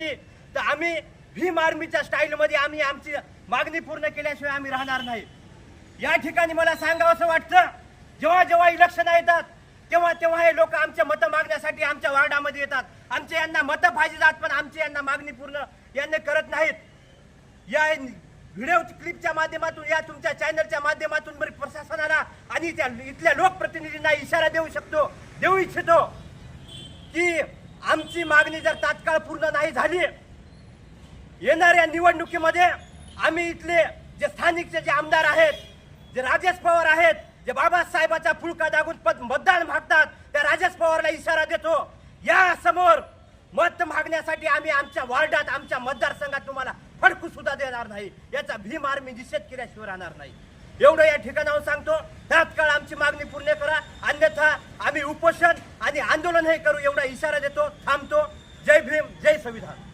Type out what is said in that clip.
तर आम्ही भीम आर्मीच्या स्टाईलमध्ये आम्ही आमची मागणी पूर्ण केल्याशिवाय आम्ही राहणार नाही। या ठिकाणी मला सांगावंसं वाटतं, जेव्हा जेव्हा इलेक्शन येतात तेव्हा तेव्हा हे लोक आमचे मत मागण्यासाठी आमच्या वार्डामध्ये येतात। आमचे यांना मत पाहिजे जात, पण आमची यांना मागणी पूर्ण यांनी करत नाहीत। या व्हिडिओ क्लिपच्या माध्यमातून, या तुमच्या चॅनलच्या माध्यमातून प्रशासनाला आणि त्या इथल्या लोकप्रतिनिधींना इशारा देऊ इच्छितो की आमची मागणी जर तात्काळ पूर्ण नाही झाली, येणाऱ्या निवडणुकीमध्ये आम्ही इथले जे स्थानिकचे जे आमदार आहेत, जे राजेश पवार आहेत, जे बाबासाहेबाचा पुळका दागून मतदान मागतात, त्या राजेश पवारला इशारा देतो, या समोर मत मागण्यासाठी आम्ही आमच्या वार्डात, आमच्या मतदारसंघात तुम्हाला फडकू सुद्धा देणार नाही। याचा भीम आर्मी निषेध केल्याशिवाय राहणार नाही। एवढं या ठिकाणावर सांगतो, तात्काळ आमची मागणी पूर्ण करा, अन्यथा आम्ही उपोषण आणि आंदोलन हे करू, एवढा इशारा देतो। थांबतो। जय भीम, जय संविधान।